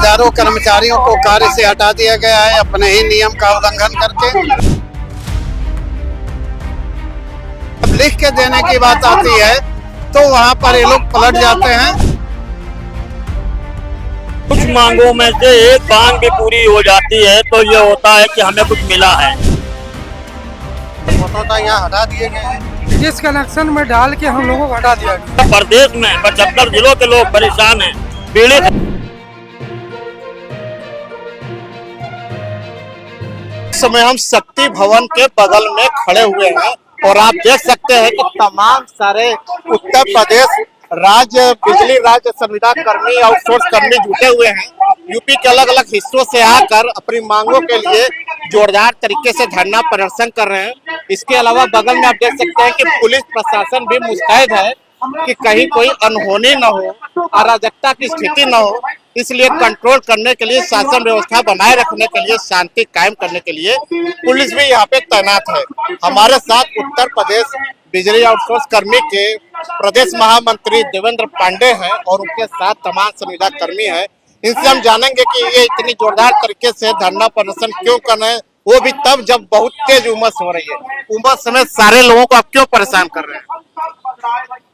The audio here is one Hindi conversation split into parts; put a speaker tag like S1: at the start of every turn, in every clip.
S1: हजारों कर्मचारियों को कार्य से हटा दिया गया है अपने ही नियम का उल्लंघन करके। जब लिख के देने की बात आती है तो वहां पर ये लोग पलट जाते हैं।
S2: कुछ मांगों में से एक मांग भी पूरी हो जाती है तो ये होता है कि हमें कुछ मिला है।
S1: यहाँ हटा दिए गए हैं,
S3: जिस कनेक्शन में डाल के हम लोगों को हटा दिया गया।
S2: प्रदेश में 75 जिलों के लोग परेशान हैं, पीड़ित हैं।
S4: इस समय हम शक्ति भवन के बगल में खड़े हुए हैं और आप देख सकते हैं कि तमाम सारे उत्तर प्रदेश राज्य बिजली राज्य संविदा कर्मी आउटसोर्स कर्मी जुटे हुए हैं। यूपी के अलग अलग हिस्सों से आकर अपनी मांगों के लिए जोरदार तरीके से धरना प्रदर्शन कर रहे हैं। इसके अलावा बगल में आप देख सकते हैं कि पुलिस प्रशासन भी मुस्तैद है कि कहीं कोई अनहोनी न हो, अराजकता की स्थिति न हो, इसलिए कंट्रोल करने के लिए, शासन व्यवस्था बनाए रखने के लिए, शांति कायम करने के लिए पुलिस भी यहाँ पे तैनात है। हमारे साथ उत्तर प्रदेश बिजली आउटसोर्स कर्मी के प्रदेश महामंत्री देवेंद्र पांडे हैं और उनके साथ तमाम संविदा कर्मी हैं। इनसे हम जानेंगे कि ये इतनी जोरदार तरीके से धरना प्रदर्शन क्यों कर रहे हैं, वो भी तब जब बहुत तेज उमस हो रही है। उमस समय सारे लोगों को आप क्यों परेशान कर रहे हैं?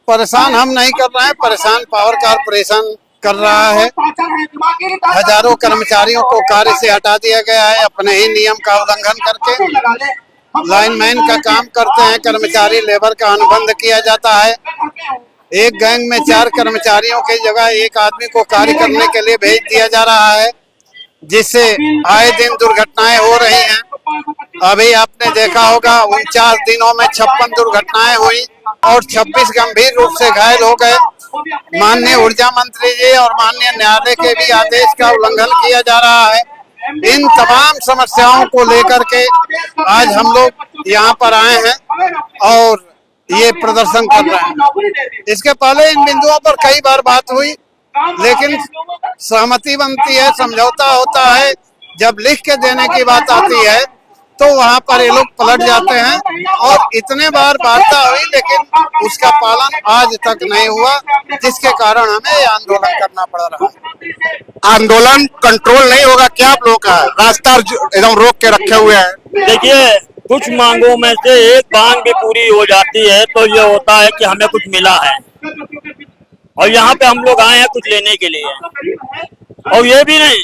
S1: परेशान हम नहीं कर रहे हैं, परेशान पावर कारपोरेशन कर रहा है। हजारों कर्मचारियों को कार्य से हटा दिया गया है अपने ही नियम का उल्लंघन करके। लाइनमैन का काम करते हैं कर्मचारी, लेबर का अनुबंध किया जाता है। एक गैंग में 4 कर्मचारियों की जगह एक आदमी को कार्य करने के लिए भेज दिया जा रहा है, जिससे आए दिन दुर्घटनाएं हो रही हैं। अभी आपने देखा होगा 49 दिनों में 56 दुर्घटनाएं हुई और 26 गंभीर रूप से घायल हो गए। माननीय ऊर्जा मंत्री जी और माननीय न्यायालय के भी आदेश का उल्लंघन किया जा रहा है। इन तमाम समस्याओं को लेकर के आज हम लोग यहाँ पर आए हैं और ये प्रदर्शन कर रहे हैं। इसके पहले इन बिंदुओं पर कई बार बात हुई, लेकिन सहमति बनती है, समझौता होता है। जब लिख के देने की बात आती है तो वहाँ पर ये लोग पलट जाते हैं और इतने बार वार्ता हुई लेकिन उसका पालन आज तक नहीं हुआ, जिसके कारण हमें ये आंदोलन करना पड़ रहा है।
S4: आंदोलन कंट्रोल नहीं होगा क्या? आप लोग का रास्ता एकदम रोक के रखे हुए हैं।
S2: देखिए, कुछ मांगों में से एक मांग भी पूरी हो जाती है तो ये होता है कि हमें कुछ मिला है और यहाँ पे हम लोग आए हैं कुछ लेने के लिए। और ये भी नहीं,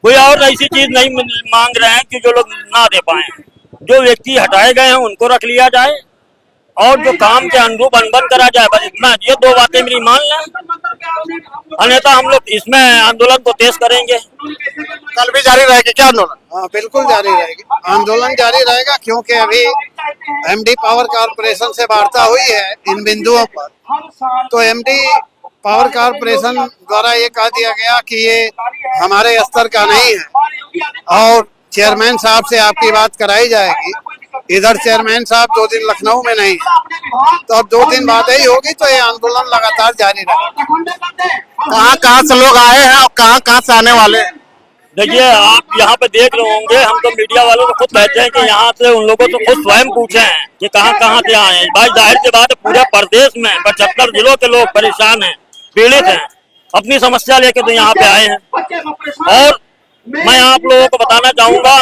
S2: कोई और ऐसी चीज नहीं मांग रहे हैं कि जो लोग ना दे पाए। जो व्यक्ति हटाए गए हैं उनको रख लिया जाए और जो काम के अनुरूप अनबन करा जाए, बस इतना। ये 2 बातें मेरी मान लें, अन्यथा हम लोग इसमें आंदोलन को तेज करेंगे।
S4: कल भी जारी रहेगी क्या आंदोलन?
S1: हाँ, बिल्कुल जारी रहेगी, आंदोलन जारी रहेगा, क्योंकि अभी एमडी पावर कारपोरेशन से वार्ता हुई है इन बिंदुओं पर। तो एमडी पावर कारपोरेशन द्वारा ये कह दिया गया कि ये हमारे स्तर का नहीं है और चेयरमैन साहब से आपकी बात कराई जाएगी। इधर चेयरमैन साहब 2 दिन लखनऊ में नहीं है, तो अब 2 दिन बाद ही होगी, तो ये आंदोलन लगातार जारी रहेगा।
S4: कहाँ से लोग आए हैं और कहाँ से आने वाले हैं?
S2: देखिए, आप यहाँ पे देख रहे होंगे, हम तो मीडिया वालों को खुद कहते हैं कि यहाँ से उन लोगों से खुद स्वयं पूछे हैं कि कहाँ से आए हैं। भाई जाहिर सी बात है, पूरे प्रदेश में 75 जिलों के लोग परेशान हैं, पीड़ित हैं, अपनी समस्या लेके तो यहाँ पे आए हैं। और मैं आप लोगों को बताना चाहूंगा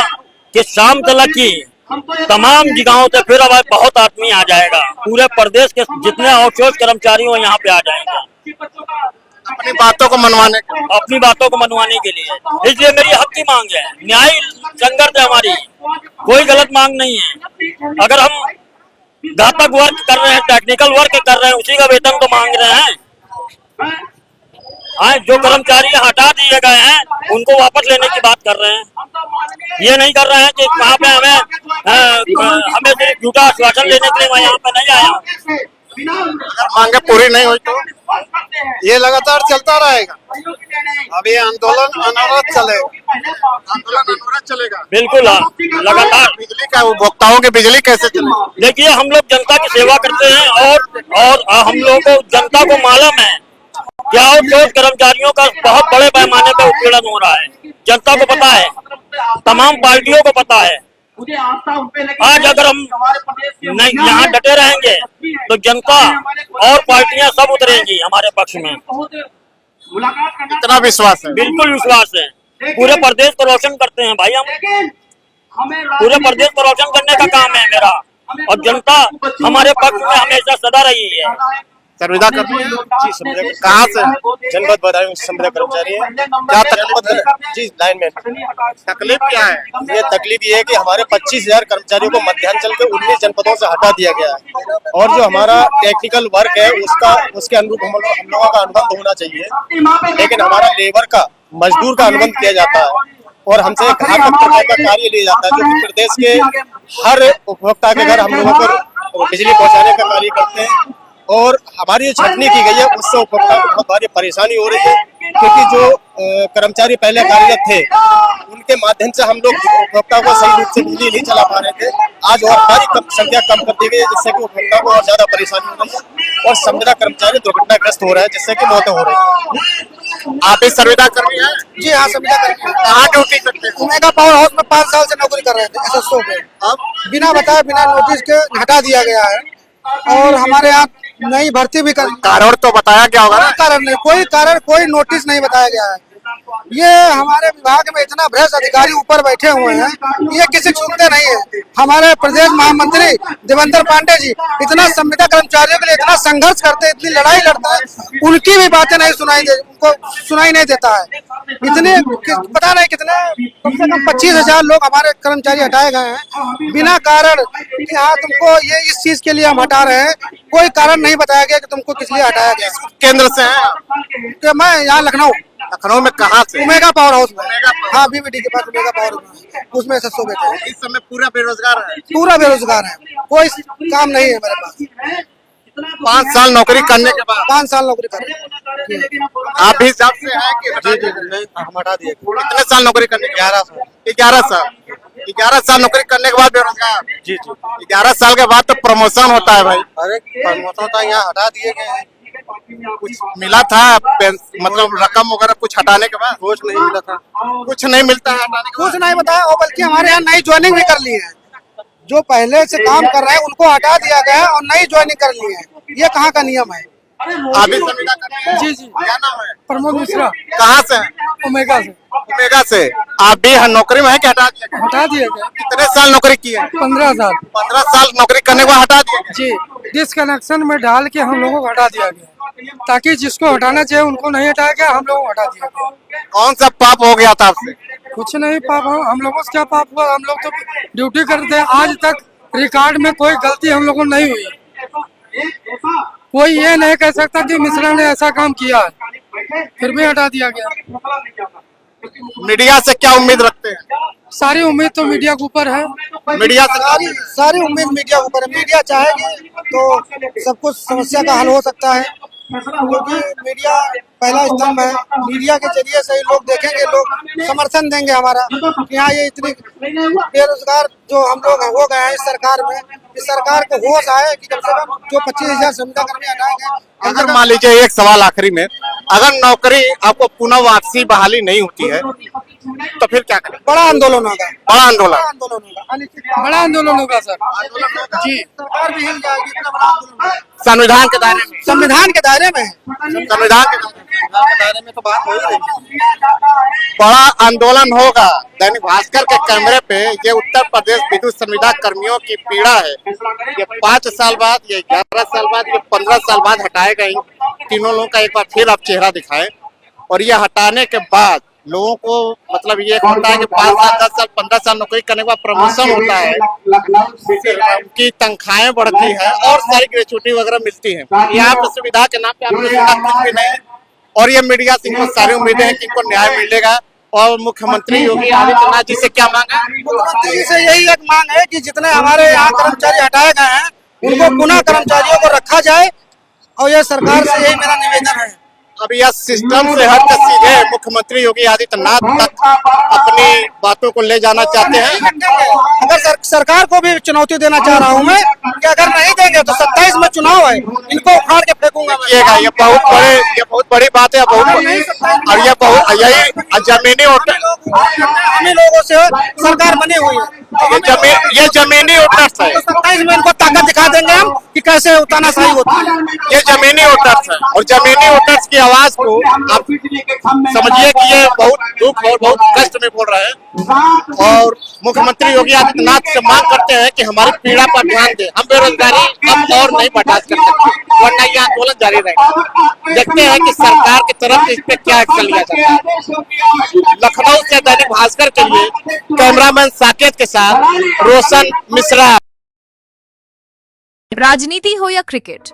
S2: कि शाम तक की तमाम जगहों से फिर अब बहुत आदमी आ जाएगा। पूरे प्रदेश के जितने आउटसोर्स कर्मचारी हो यहाँ पे आ जाएंगे
S4: अपनी बातों को
S2: मनवाने के लिए। इसलिए मेरी हक की मांग है, न्याय संघर्ष है हमारी, कोई गलत मांग नहीं है। अगर हम घातक वर्क कर रहे हैं, टेक्निकल वर्क कर रहे हैं, उसी का वेतन तो मांग रहे हैं। हाँ, जो कर्मचारी हटा दिए गए हैं उनको वापस लेने की बात कर रहे हैं। ये नहीं कर रहे हैं कि वहाँ पे हमें सिर्फ झूठा आश्वासन लेने के लिए मैं यहाँ पे नहीं आया।
S4: मांगे पूरी नहीं हुई तो
S1: ये लगातार चलता रहेगा। अब ये आंदोलन अनवरत चलेगा।
S2: बिल्कुल, लगातार।
S4: बिजली का उपभोक्ताओं की बिजली कैसे चलेगी?
S2: देखिए, हम लोग जनता की सेवा करते हैं और हम लोगों को, जनता को मालूम है कि आउटसोर्स कर्मचारियों का बहुत बड़े पैमाने पर उत्पीड़न हो रहा है। जनता को पता है, तमाम पार्टियों को पता है। आज अगर हम नहीं यहाँ डटे रहेंगे तो जनता और पार्टियां सब उतरेंगी हमारे पक्ष में।
S4: इतना विश्वास है।
S2: बिल्कुल विश्वास है, पूरे प्रदेश को रोशन करते हैं भाई हम, पूरे प्रदेश को रोशन करने का काम है मेरा, और जनता हमारे पक्ष में हमेशा सदा रही है।
S4: संविदा कर्मी हैं?
S5: जी संविदा
S4: कहाँ से?
S5: जनपद बदायूं संविदा कर्मचारी है।
S4: क्या तकलीफ है?
S5: जी लाइनमैन।
S4: तकलीफ क्या है?
S5: ये तकलीफ ये है कि हमारे 25,000 कर्मचारियों को मध्यांचल के 19 जनपदों से हटा दिया गया है, और जो हमारा टेक्निकल वर्क है उसके अनुरूप हम लोगों का अनुबंध होना चाहिए, लेकिन हमारा लेबर का, मजदूर का अनुबंध किया जाता है और हमसे घातक प्रकार का कार्य लिया जाता है, जो कि प्रदेश के हर उपभोक्ता के घर हम लोगों को बिजली पहुंचाने का कार्य करते हैं। और हमारी जो छटनी की गई है उससे उपभोक्ता को बहुत भारी परेशानी हो रही है, क्योंकि जो कर्मचारी पहले कार्यरत थे उनके माध्यम से हम लोग उपभोक्ता को सही रूप से बिजली नहीं चला पा रहे थे। आज और हमारी संख्या कम कर दी गई है, जिससे कि उपभोक्ता को और ज्यादा परेशानी हो रही है और संविदा कर्मचारी दुर्घटनाग्रस्त हो रहा है, जिससे कि मौतें हो रही है।
S4: आप इस संविदा कर्मी हैं?
S3: जी हाँ, संविदा कर्मी।
S4: कहाँ ड्यूटी करते हैं?
S3: ओमेगा पावर हाउस में 5 साल से नौकरी कर रहे थे SSO पे।
S4: अब
S3: बिना बताए, बिना नोटिस के हटा दिया गया है, और हमारे यहाँ नई भर्ती भी कर।
S4: कारण तो बताया क्या होगा ना?
S3: कोई कारण, कोई नोटिस नहीं बताया गया है। ये हमारे विभाग में इतना भ्रष्ट अधिकारी ऊपर बैठे हुए हैं, ये किसी को सुनते नहीं है। हमारे प्रदेश महामंत्री देवेंद्र पांडे जी इतना संविदा कर्मचारियों के लिए इतना संघर्ष करते हैं, इतनी लड़ाई लड़ते हैं, उनकी भी बातें नहीं उनको सुनाई नहीं देता है। इतने पता नहीं कितने, कम से कम 25,000 लोग हमारे कर्मचारी हटाए गए हैं बिना कारण कि हाँ तुमको ये इस चीज के लिए हम हटा रहे हैं। कोई कारण नहीं बताया गया कि तुमको किस लिए हटाया गया।
S4: केंद्र से हैं?
S3: कि मैं यहाँ
S4: लखनऊ में कहाँ से?
S3: ओमेगा पावर हाउस में। हाँ, BBD के पास ओमेगा पावर हाउस में, उसमें SSO बैठे हैं।
S4: इस समय पूरा बेरोजगार है?
S3: पूरा बेरोजगार है, कोई काम नहीं है मेरे पास।
S4: 5 साल नौकरी करने के बाद
S3: 5 साल नौकरी कर रहे हैं।
S4: आप भी हिसाब से हैं कि
S5: हम हटा दिए।
S4: कितने साल नौकरी करने? 11 साल। 11 साल नौकरी करने के बाद बेरोजगार?
S5: जी
S4: 11 साल के बाद तो प्रमोशन होता है भाई।
S5: अरे प्रमोशन होता है, यहाँ हटा दिए गए हैं।
S4: कुछ मिला था मतलब रकम वगैरह कुछ हटाने के बाद?
S5: कुछ नहीं मिला था।
S4: कुछ नहीं मिलता है हटाने के
S3: कुछ नहीं बताया, और बल्कि हमारे यहाँ नई ज्वाइनिंग भी कर ली है। जो पहले से काम कर रहे हैं उनको हटा दिया गया है और नई ज्वाइनिंग कर ली है। ये कहाँ का नियम है?
S4: बाद? आप भी संविदा कर रहे हैं?
S3: जी जी।
S4: क्या नाम है?
S3: प्रमोद मिश्रा,
S4: कहाँ से हैं?
S3: ओमेगा से।
S4: ओमेगा से। आप भी नौकरी में है कि हटा दिया?
S3: हटा दिया गया।
S4: कितने साल नौकरी की है?
S3: 15 साल।
S4: 15 साल नौकरी करने के बाद हटा दिया गया?
S3: जी, डिसकनेक्शन में डाल के हम लोगों को हटा दिया गया, ताकि जिसको हटाना चाहिए उनको नहीं हटाया गया, हम लोगों को हटा दिया गया।
S4: कौन सा पाप हो गया था आपसे?
S3: कुछ नहीं पाप, हम लोगों से क्या पाप हुआ? हम लोग तो ड्यूटी करते हैं, आज तक रिकॉर्ड में कोई गलती हम लोगों को नहीं हुई। कोई ये नहीं कह सकता कि मिश्रा ने ऐसा काम किया है, फिर भी हटा दिया गया।
S4: मीडिया से क्या उम्मीद रखते हैं?
S3: सारी उम्मीद तो मीडिया के ऊपर है।
S4: मीडिया से
S3: सारी उम्मीद मीडिया के ऊपर है। मीडिया चाहेगी तो सब कुछ समस्या का हल हो सकता है, क्योंकि मीडिया पहला स्तंभ है। मीडिया के जरिए से ही लोग देखेंगे, लोग समर्थन देंगे हमारा कि हाँ ये इतनी बेरोजगार जो हम लोग हो गए हैं इस सरकार में, इस सरकार को होश आए कि कम से कम जो 25,000 संविदा कर्मी हटाए गए।
S4: अगर मान लीजिए एक सवाल आखिरी में, अगर नौकरी आपको पुनः वापसी बहाली नहीं होती है तो फिर क्या करें?
S3: बड़ा आंदोलन होगा।
S4: बड़ा आंदोलन?
S3: बड़ा आंदोलन होगा सर। जी, सरकार भी हिल जाएगी। इतना बड़ा आंदोलन होगा।
S4: संविधान के दायरे में?
S3: संविधान के दायरे में।
S4: संविधान के
S5: दायरे में तो बात हो ही रही है।
S4: बड़ा आंदोलन होगा। दैनिक भास्कर के कैमरे पे ये उत्तर प्रदेश विद्युत संविदा कर्मियों की पीड़ा है। ये 5 साल बाद, ये 11 साल बाद, ये 15 साल बाद हटाए गए तीनों लोगों का एक बार फिर आप चेहरा दिखाएं। और ये हटाने के बाद लोगों को मतलब ये होता है कि 5 साल 10 साल 15 साल नौकरी करने के बाद प्रमोशन होता है, उनकी तनख्वाहें बढ़ती है और सारी ग्रेचुटी वगैरह मिलती है। यहाँ पे सुविधा के नाम पे आपको सुविधा कुछ भी नहीं है। और ये मीडिया से इनको सारी उम्मीदें हैं कि इनको न्याय मिलेगा। और मुख्यमंत्री योगी आदित्यनाथ जी से क्या मांग है?
S3: मुख्यमंत्री जी से यही एक मांग है कि जितने हमारे यहाँ कर्मचारी हटाए गए हैं उनको पुनः कर्मचारियों को रखा जाए, और यह सरकार से यही मेरा निवेदन है।
S4: अब यह सिस्टम से हटकर सीधे मुख्यमंत्री योगी आदित्यनाथ तक अपनी बातों को ले जाना चाहते हैं।
S3: अगर सरकार को भी चुनौती देना चाह रहा हूँ मैं कि अगर नहीं देंगे तो 27 में चुनाव है, इनको उखाड़ के फेंकूंगा।
S4: ये बहुत बड़ी बात है। और ये बहुत यही जमीनी
S3: हमें लोगों से सरकार बनी हुई है।
S4: ये जमीनी उठस है।
S3: 27 में इनको ताकत दिखा देंगे हम कि कैसे तानाशाही होती है?
S4: ये जमीनी वोटर्स है और जमीनी वोटर्स की आवाज को आप समझिए कि ये बहुत दुख और बहुत कष्ट में बोल रहे हैं और मुख्यमंत्री योगी आदित्यनाथ से मांग करते हैं कि हमारी पीड़ा पर ध्यान दें। हम बेरोजगारी अब और नहीं बर्दाश्त कर सकते, वरना ये आंदोलन जारी रहेगा। देखते हैं कि सरकार की तरफ से इस पे क्या एक्शन लिया जाता है। लखनऊ से दैनिक भास्कर के लिए कैमरामैन साकेत के साथ रोशन मिश्रा।
S6: राजनीति हो या क्रिकेट,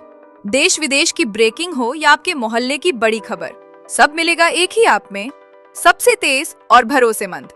S6: देश विदेश की ब्रेकिंग हो या आपके मोहल्ले की बड़ी खबर, सब मिलेगा एक ही ऐप में, सबसे तेज और भरोसेमंद।